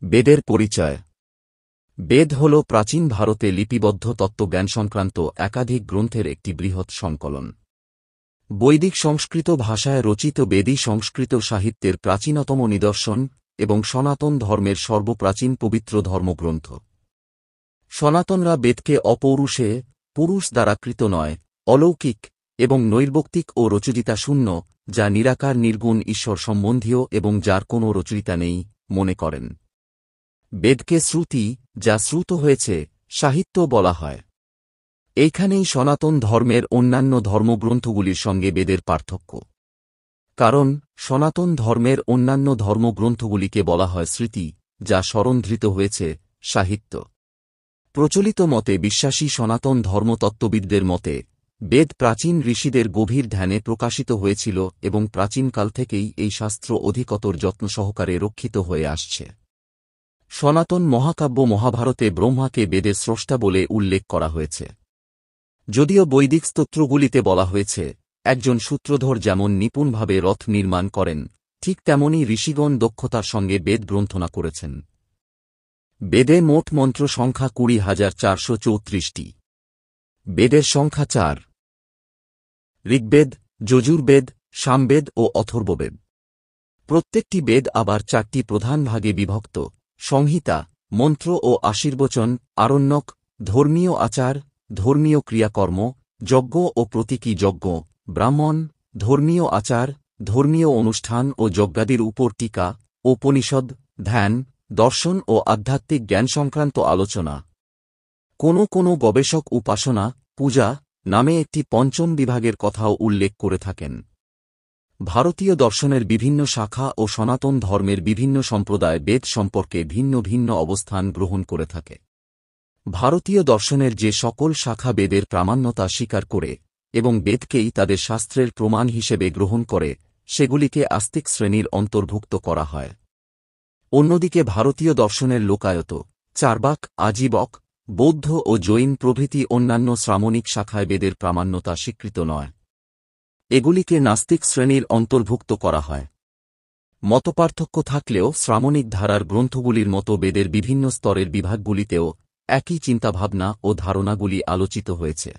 বেদের পরিচয়। বেদ হল প্রাচীন ভারতে লিপিবদ্ধ তত্ত্বজ্ঞান সংক্রান্ত একাধিক গ্রন্থের একটি বৃহৎ সংকলন। বৈদিক সংস্কৃত ভাষায় রচিত বেদই সংস্কৃত সাহিত্যের প্রাচীনতম নিদর্শন এবং সনাতন ধর্মের সর্বপ্রাচীন পবিত্র ধর্মগ্রন্থ। সনাতনরা বেদকে অপৌরুষে, পুরুষ দ্বারা কৃত নয়, অলৌকিক এবং নৈর্ব্যক্তিক ও রচয়িতা শূন্য, যা নিরাকার নির্গুণ ঈশ্বর সম্বন্ধীয় এবং যার কোনো রচয়িতা নেই, মনে করেন। বেদকে শ্রুতি, যা শ্রুত হয়েছে, সাহিত্য বলা হয়। এইখানেই সনাতন ধর্মের অন্যান্য ধর্মগ্রন্থগুলির সঙ্গে বেদের পার্থক্য। কারণ সনাতন ধর্মের অন্যান্য ধর্মগ্রন্থগুলিকে বলা হয় স্মৃতি, যা স্মরণধৃত হয়েছে, সাহিত্য। প্রচলিত মতে বিশ্বাসী সনাতন ধর্মতত্ত্ববিদদের মতে বেদ প্রাচীন ঋষিদের গভীর ধ্যানে প্রকাশিত হয়েছিল এবং প্রাচীনকাল থেকেই এই শাস্ত্র অধিকতর যত্ন সহকারে রক্ষিত হয়ে আসছে। সনাতন মহাকাব্য মহাভারতে ব্রহ্মাকে বেদের স্রষ্টা বলে উল্লেখ করা হয়েছে। যদিও বৈদিক স্তোত্রগুলিতে বলা হয়েছে একজন সূত্রধর যেমন নিপুণভাবে রথ নির্মাণ করেন, ঠিক তেমনি ঋষিগণ দক্ষতার সঙ্গে বেদ গ্রন্থনা করেছেন। বেদে মোট মন্ত্র সংখ্যা 20,434টি। বেদের সংখ্যা 4: ঋগ্বেদ, যজুর্বেদ, সামবেদ ও অথর্ববেদ। প্রত্যেকটি বেদ আবার 4টি প্রধান ভাগে বিভক্ত: সংহিতা, মন্ত্র ও আশীর্বচন, আরণ্যক, ধর্মীয় আচার, ধর্মীয় ক্রিয়াকর্ম, যজ্ঞ ও প্রতীকী যজ্ঞ, ব্রাহ্মণ, ধর্মীয় আচার, ধর্মীয় অনুষ্ঠান ও যজ্ঞাদির উপর টিকা, উপনিষদ, ধ্যান, দর্শন ও আধ্যাত্মিক জ্ঞান সংক্রান্ত আলোচনা। কোনো গবেষক উপাসনা, পূজা নামে একটি পঞ্চম বিভাগের কথাও উল্লেখ করে থাকেন। ভারতীয় দর্শনের বিভিন্ন শাখা ও সনাতন ধর্মের বিভিন্ন সম্প্রদায় বেদ সম্পর্কে ভিন্ন ভিন্ন অবস্থান গ্রহণ করে থাকে। ভারতীয় দর্শনের যে সকল শাখা বেদের প্রামাণ্যতা স্বীকার করে এবং বেদকেই তাদের শাস্ত্রের প্রমাণ হিসেবে গ্রহণ করে, সেগুলিকে আস্তিক শ্রেণীর অন্তর্ভুক্ত করা হয়। অন্যদিকে ভারতীয় দর্শনের লোকায়ত, চার্বাক, আজীবক, বৌদ্ধ ও জৈন প্রভৃতি অন্যান্য শ্রামণিক শাখায় বেদের প্রামাণ্যতা স্বীকৃত নয়। এগুলিকে নাস্তিক শ্রেণীর অন্তর্ভুক্ত করা হয়। মতপার্থক্য থাকলেও শ্রামণিক ধারার গ্রন্থগুলির মতো বেদের বিভিন্ন স্তরের বিভাগগুলিতেও একই চিন্তাভাবনা ও ধারণাগুলি আলোচিত হয়েছে।